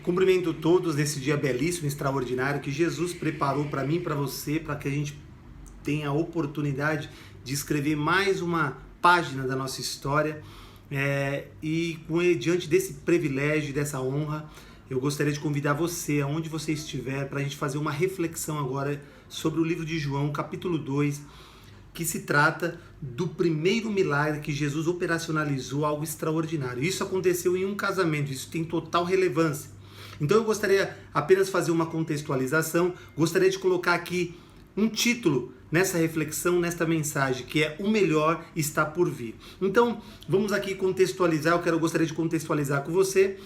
Cumprimento todos nesse dia belíssimo, extraordinário que Jesus preparou para mim e para você, para que a gente tenha a oportunidade de escrever mais uma página da nossa história. Diante desse privilégio, dessa honra, eu gostaria de convidar você, aonde você estiver, para a gente fazer uma reflexão agora sobre o livro de João, capítulo 2, que se trata do primeiro milagre que Jesus operacionalizou, algo extraordinário. Isso aconteceu em um casamento, isso tem total relevância. Então eu gostaria apenas de fazer uma contextualização, gostaria de colocar aqui um título nessa reflexão, nesta mensagem, que é O Melhor Está Por Vir. Então, vamos aqui contextualizar, eu gostaria de contextualizar com você.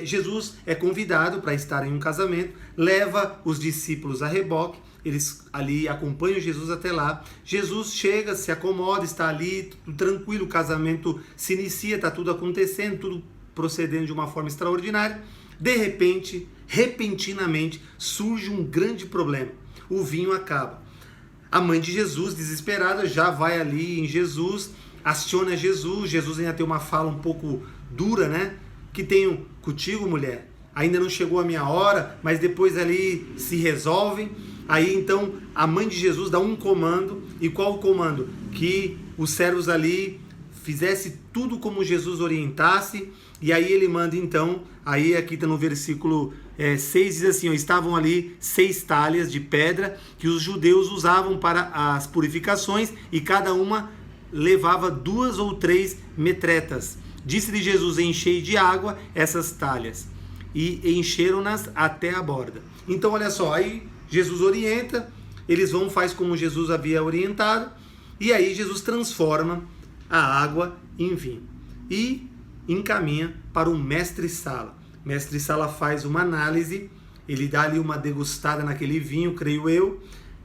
Jesus é convidado para estar em um casamento, leva os discípulos a reboque, eles ali acompanham Jesus até lá. Jesus chega, se acomoda, está ali, tudo tranquilo, o casamento se inicia, está tudo acontecendo, tudo procedendo de uma forma extraordinária. De repente, repentinamente, surge um grande problema. O vinho acaba. A mãe de Jesus, desesperada, já vai ali em Jesus, aciona Jesus. Jesus ainda tem uma fala um pouco dura, né? Que tenho contigo, mulher. Ainda não chegou a minha hora, mas depois ali se resolvem. Aí então a mãe de Jesus dá um comando. E qual o comando? Que os servos ali fizesse tudo como Jesus orientasse. E aí ele manda então, aí aqui está no versículo 6, diz assim, estavam ali 6 talhas de pedra que os judeus usavam para as purificações e cada uma levava 2 ou 3 metretas. Disse-lhe Jesus, enchei de água essas talhas e encheram-nas até a borda. Então olha só, aí Jesus orienta, eles vão, faz como Jesus havia orientado e aí Jesus transforma a água em vinho e encaminha para o mestre-sala. O mestre-sala faz uma análise, ele dá ali uma degustada naquele vinho, creio eu,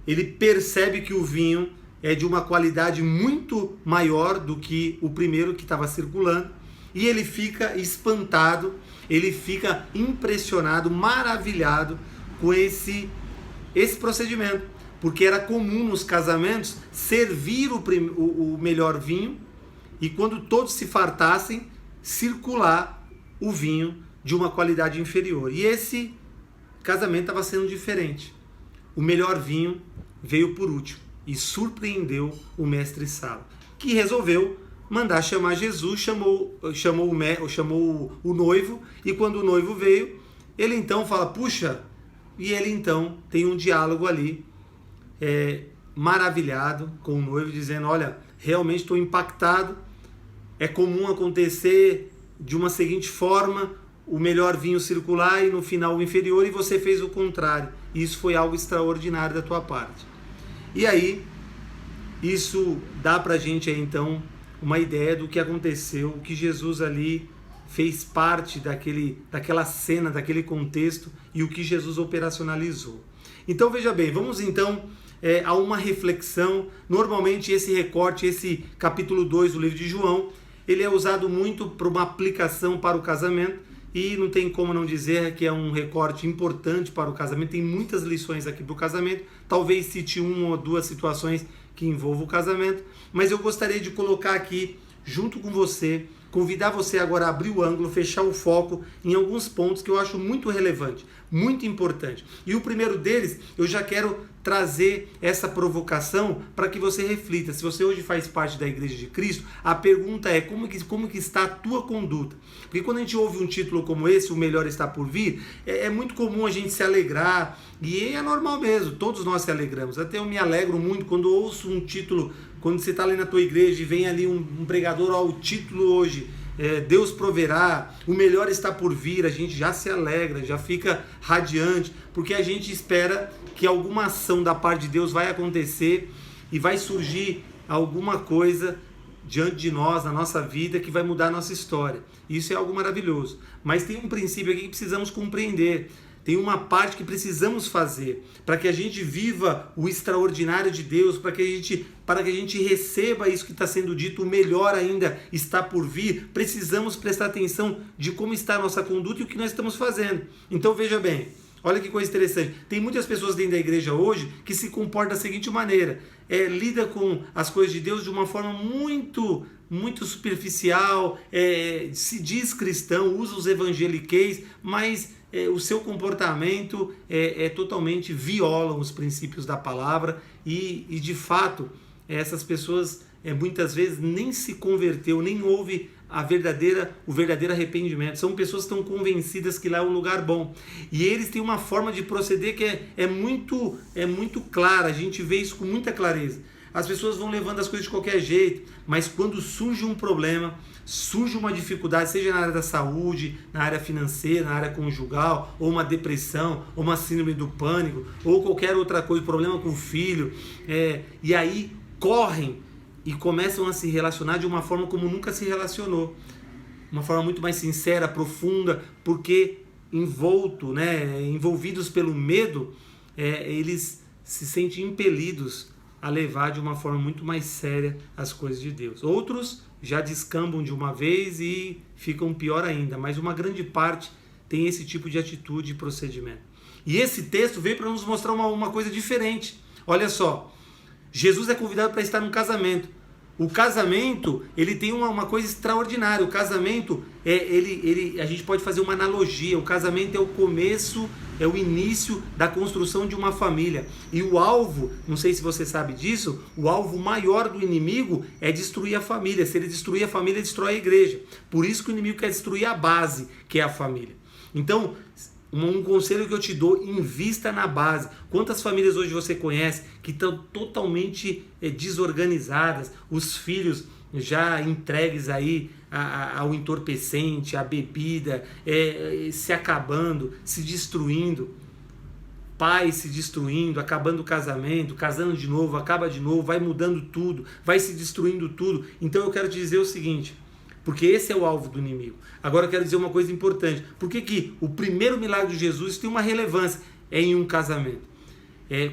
ele percebe que o vinho é de uma qualidade muito maior do que o primeiro que estava circulando, e ele fica espantado, ele fica impressionado, maravilhado com esse procedimento, porque era comum nos casamentos servir o melhor vinho, e quando todos se fartassem, circular o vinho de uma qualidade inferior. E esse casamento estava sendo diferente. O melhor vinho veio por último e surpreendeu o mestre-sala, que resolveu mandar chamar Jesus, chamou o noivo, e quando o noivo veio, ele então fala, puxa, e ele então tem um diálogo ali, maravilhado com o noivo, dizendo, olha, realmente estou impactado. É comum acontecer de uma seguinte forma, o melhor vinho circular e no final o inferior, e você fez o contrário. Isso foi algo extraordinário da tua parte. E aí, isso dá pra gente aí, então uma ideia do que aconteceu, que Jesus ali fez parte daquela cena, daquele contexto e o que Jesus operacionalizou. Então veja bem, vamos então a uma reflexão. Normalmente esse recorte, esse capítulo 2 do livro de João, ele é usado muito para uma aplicação para o casamento e não tem como não dizer que é um recorte importante para o casamento. Tem muitas lições aqui para o casamento, talvez cite 1 ou 2 situações que envolvam o casamento, mas eu gostaria de colocar aqui junto com você, convidar você agora a abrir o ângulo, fechar o foco em alguns pontos que eu acho muito relevante, muito importante. E o primeiro deles, eu já quero trazer essa provocação para que você reflita. Se você hoje faz parte da Igreja de Cristo, a pergunta é como que está a tua conduta? Porque quando a gente ouve um título como esse, O Melhor Está Por Vir, é muito comum a gente se alegrar, e é normal mesmo, todos nós se alegramos. Até eu me alegro muito quando ouço um título, quando você está ali na tua igreja e vem ali um pregador, o título hoje, Deus proverá, o melhor está por vir, a gente já se alegra, já fica radiante, porque a gente espera que alguma ação da parte de Deus vai acontecer e vai surgir alguma coisa diante de nós, na nossa vida, que vai mudar a nossa história. Isso é algo maravilhoso. Mas tem um princípio aqui que precisamos compreender. Tem uma parte que precisamos fazer para que a gente viva o extraordinário de Deus, para que a gente receba isso que está sendo dito, o melhor ainda está por vir. Precisamos prestar atenção de como está a nossa conduta e o que nós estamos fazendo. Então veja bem, olha que coisa interessante. Tem muitas pessoas dentro da igreja hoje que se comportam da seguinte maneira, lida com as coisas de Deus de uma forma muito superficial, se diz cristão, usa os evangeliqueis, mas o seu comportamento totalmente violam os princípios da palavra e de fato, essas pessoas muitas vezes nem se converteu, nem houve o verdadeiro arrependimento. São pessoas que estão convencidas que lá é um lugar bom. E eles têm uma forma de proceder que é muito clara, a gente vê isso com muita clareza. As pessoas vão levando as coisas de qualquer jeito, mas quando surge um problema, surge uma dificuldade, seja na área da saúde, na área financeira, na área conjugal, ou uma depressão, ou uma síndrome do pânico, ou qualquer outra coisa, problema com o filho, e aí correm e começam a se relacionar de uma forma como nunca se relacionou. Uma forma muito mais sincera, profunda, porque envolvidos pelo medo, eles se sentem impelidos a levar de uma forma muito mais séria as coisas de Deus. Outros já descambam de uma vez e ficam pior ainda, mas uma grande parte tem esse tipo de atitude e procedimento. E esse texto veio para nos mostrar uma coisa diferente. Olha só, Jesus é convidado para estar num casamento. O casamento, ele tem uma coisa extraordinária. O casamento, a gente pode fazer uma analogia. O casamento é o começo, é o início da construção de uma família. E o alvo, não sei se você sabe disso, o alvo maior do inimigo é destruir a família. Se ele destruir a família, ele destrói a igreja. Por isso que o inimigo quer destruir a base, que é a família. Então, um conselho que eu te dou, invista na base. Quantas famílias hoje você conhece que estão totalmente desorganizadas, os filhos já entregues aí ao entorpecente, à bebida, se acabando, se destruindo, pais se destruindo, acabando o casamento, casando de novo, acaba de novo, vai mudando tudo, vai se destruindo tudo. Então eu quero te dizer o seguinte, porque esse é o alvo do inimigo. Agora eu quero dizer uma coisa importante. Por que o primeiro milagre de Jesus tem uma relevância? É em um casamento.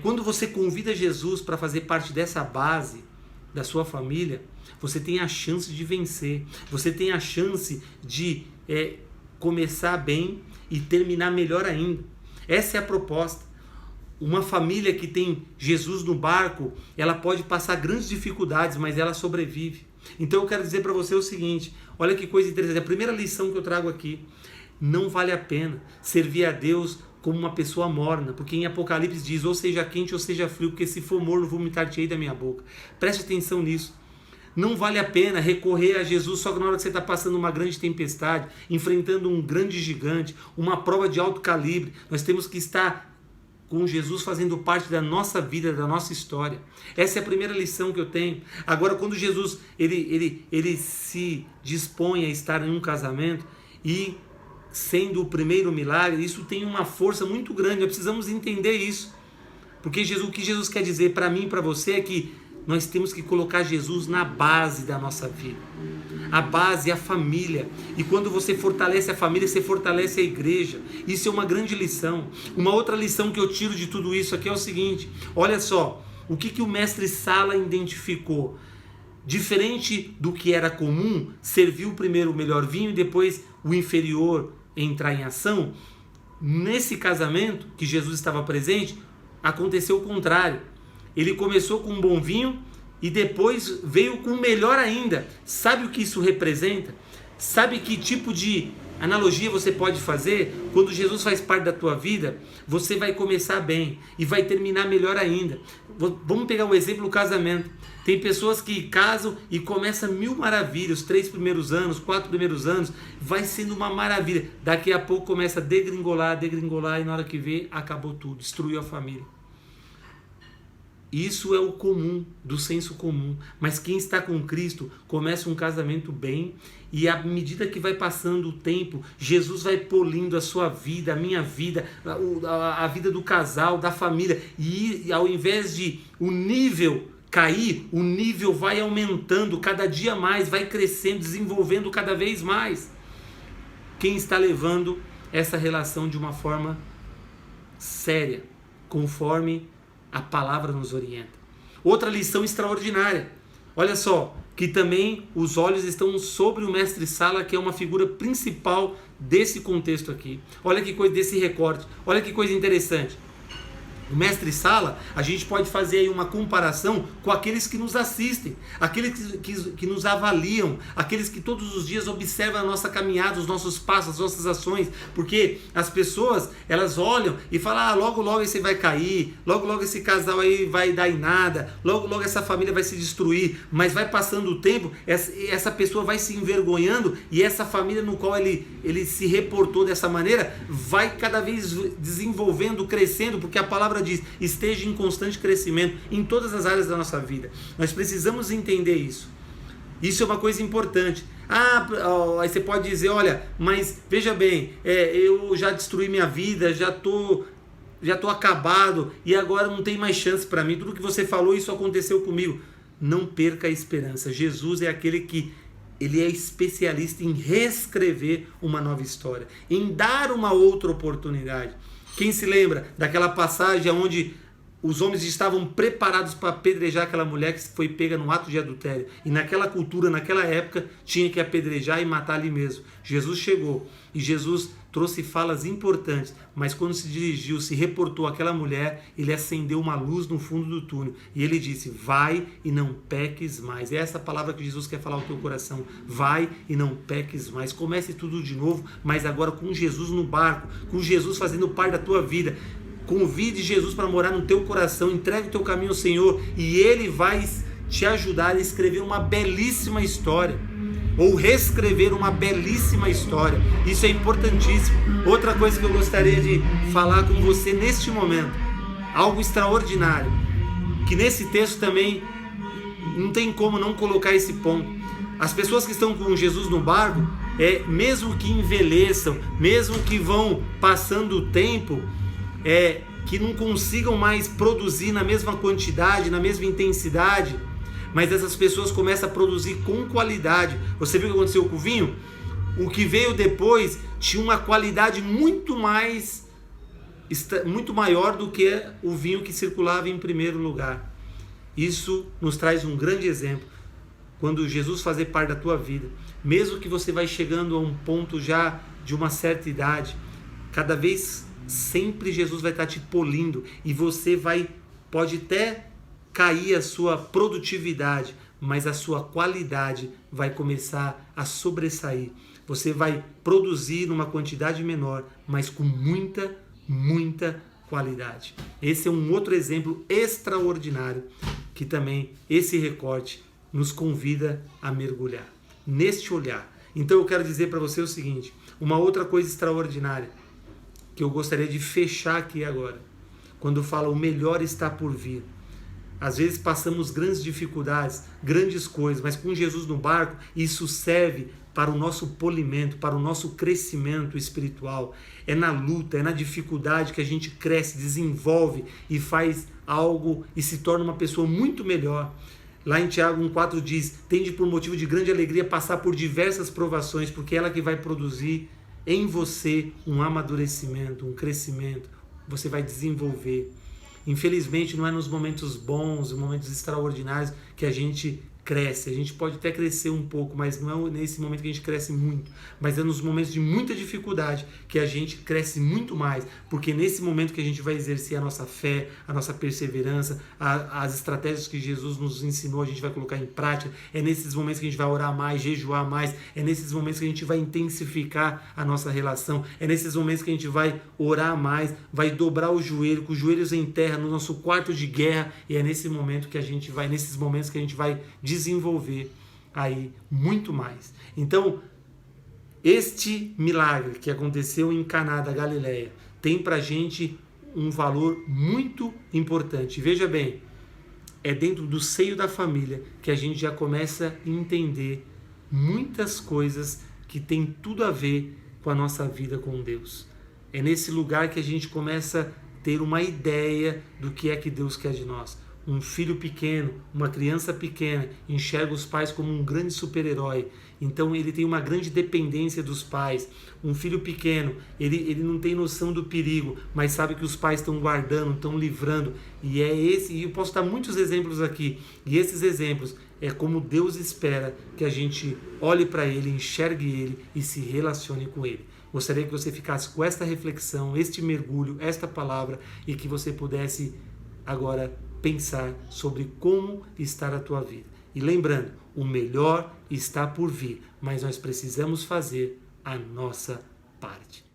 Quando você convida Jesus para fazer parte dessa base da sua família, você tem a chance de vencer. Você tem a chance de começar bem e terminar melhor ainda. Essa é a proposta. Uma família que tem Jesus no barco, ela pode passar grandes dificuldades, mas ela sobrevive. Então eu quero dizer para você o seguinte, olha que coisa interessante, a primeira lição que eu trago aqui, não vale a pena servir a Deus como uma pessoa morna, porque em Apocalipse diz, ou seja quente ou seja frio, porque se for morno, vomitar-te-ei da minha boca. Preste atenção nisso. Não vale a pena recorrer a Jesus só na hora que você está passando uma grande tempestade, enfrentando um grande gigante, uma prova de alto calibre. Nós temos que estar com Jesus fazendo parte da nossa vida, da nossa história. Essa é a primeira lição que eu tenho. Agora, quando Jesus ele se dispõe a estar em um casamento e sendo o primeiro milagre, isso tem uma força muito grande. Nós precisamos entender isso. Porque o que Jesus quer dizer para mim e para você é que nós temos que colocar Jesus na base da nossa vida. A base é a família. E quando você fortalece a família, você fortalece a igreja. Isso é uma grande lição. Uma outra lição que eu tiro de tudo isso aqui é o seguinte. Olha só, o que o mestre Sala identificou? Diferente do que era comum, serviu primeiro o melhor vinho e depois o inferior entrar em ação. Nesse casamento que Jesus estava presente, aconteceu o contrário. Ele começou com um bom vinho e depois veio com melhor ainda. Sabe o que isso representa? Sabe que tipo de analogia você pode fazer? Quando Jesus faz parte da tua vida, você vai começar bem e vai terminar melhor ainda. Vamos pegar o exemplo do casamento. Tem pessoas que casam e começam 1000 maravilhas, os 3 primeiros anos, 4 primeiros anos, vai sendo uma maravilha. Daqui a pouco começa a degringolar e na hora que vê, acabou tudo, destruiu a família. Isso é o comum, do senso comum. Mas quem está com Cristo começa um casamento bem e à medida que vai passando o tempo, Jesus vai polindo a sua vida, a minha vida, a vida do casal, da família. E ao invés de o nível cair, o nível vai aumentando cada dia mais, vai crescendo, desenvolvendo cada vez mais. Quem está levando essa relação de uma forma séria, conforme a palavra nos orienta. Outra lição extraordinária. Olha só, que também os olhos estão sobre o mestre Sala, que é uma figura principal desse contexto aqui. Olha que coisa desse recorte. Olha que coisa interessante. O mestre-sala, a gente pode fazer aí uma comparação com aqueles que nos assistem, aqueles que nos avaliam, aqueles que todos os dias observam a nossa caminhada, os nossos passos, as nossas ações, porque as pessoas, elas olham e falam, logo logo esse vai cair, logo logo esse casal aí vai dar em nada, logo logo essa família vai se destruir, mas vai passando o tempo, essa pessoa vai se envergonhando e essa família no qual ele se reportou dessa maneira, vai cada vez desenvolvendo, crescendo, porque a palavra diz, esteja em constante crescimento em todas as áreas da nossa vida. Nós precisamos entender isso. Isso é uma coisa importante. Aí você pode dizer, olha, mas veja bem, eu já destruí minha vida, já tô acabado e agora não tem mais chance para mim. Tudo que você falou, isso aconteceu comigo. Não perca a esperança. Jesus é aquele que ele é especialista em reescrever uma nova história, em dar uma outra oportunidade. Quem se lembra daquela passagem onde os homens estavam preparados para apedrejar aquela mulher que foi pega no ato de adultério? E naquela cultura, naquela época, tinha que apedrejar e matar ali mesmo. Jesus chegou e Jesus trouxe falas importantes, mas quando se dirigiu, se reportou àquela mulher, ele acendeu uma luz no fundo do túnel e ele disse, vai e não peques mais. É essa palavra que Jesus quer falar ao teu coração, vai e não peques mais. Comece tudo de novo, mas agora com Jesus no barco, com Jesus fazendo parte da tua vida. Convide Jesus para morar no teu coração, entregue o teu caminho ao Senhor e Ele vai te ajudar a escrever uma belíssima história, ou reescrever uma belíssima história. Isso é importantíssimo. Outra coisa que eu gostaria de falar com você neste momento, algo extraordinário, que nesse texto também não tem como não colocar esse ponto. As pessoas que estão com Jesus no barco, mesmo que envelheçam, mesmo que vão passando o tempo, que não consigam mais produzir na mesma quantidade, na mesma intensidade, mas essas pessoas começam a produzir com qualidade. Você viu o que aconteceu com o vinho? O que veio depois tinha uma qualidade muito maior do que o vinho que circulava em primeiro lugar. Isso nos traz um grande exemplo. Quando Jesus fazer parte da tua vida, mesmo que você vai chegando a um ponto já de uma certa idade, cada vez sempre Jesus vai estar te polindo e você pode até cair a sua produtividade, mas a sua qualidade vai começar a sobressair. Você vai produzir numa quantidade menor, mas com muita, muita qualidade. Esse é um outro exemplo extraordinário que também esse recorte nos convida a mergulhar neste olhar. Então eu quero dizer para você o seguinte, uma outra coisa extraordinária que eu gostaria de fechar aqui agora, quando fala o melhor está por vir. Às vezes passamos grandes dificuldades, grandes coisas, mas com Jesus no barco, isso serve para o nosso polimento, para o nosso crescimento espiritual. É na luta, é na dificuldade que a gente cresce, desenvolve e faz algo e se torna uma pessoa muito melhor. Lá em Tiago 1,4 diz, tende por motivo de grande alegria passar por diversas provações, porque é ela que vai produzir em você um amadurecimento, um crescimento, você vai desenvolver. Infelizmente não é nos momentos bons, nos momentos extraordinários que a gente cresce. A gente pode até crescer um pouco, mas não é nesse momento que a gente cresce muito, mas é nos momentos de muita dificuldade que a gente cresce muito mais, porque nesse momento que a gente vai exercer a nossa fé, a nossa perseverança, as estratégias que Jesus nos ensinou, a gente vai colocar em prática. É nesses momentos que a gente vai orar mais, jejuar mais, é nesses momentos que a gente vai intensificar a nossa relação, é nesses momentos que a gente vai orar mais, vai dobrar o joelho, com os joelhos em terra, no nosso quarto de guerra, e é nesses momentos que a gente vai desenvolver aí muito mais. Então, este milagre que aconteceu em Caná da Galileia tem pra gente um valor muito importante. Veja bem, é dentro do seio da família que a gente já começa a entender muitas coisas que tem tudo a ver com a nossa vida com Deus. É nesse lugar que a gente começa a ter uma ideia do que é que Deus quer de nós. Um filho pequeno, uma criança pequena, enxerga os pais como um grande super-herói. Então ele tem uma grande dependência dos pais. Um filho pequeno, ele não tem noção do perigo, mas sabe que os pais estão guardando, estão livrando. E eu posso dar muitos exemplos aqui. E esses exemplos é como Deus espera que a gente olhe para Ele, enxergue Ele e se relacione com Ele. Gostaria que você ficasse com esta reflexão, este mergulho, esta palavra, e que você pudesse agora pensar sobre como está a tua vida. E lembrando, o melhor está por vir, mas nós precisamos fazer a nossa parte.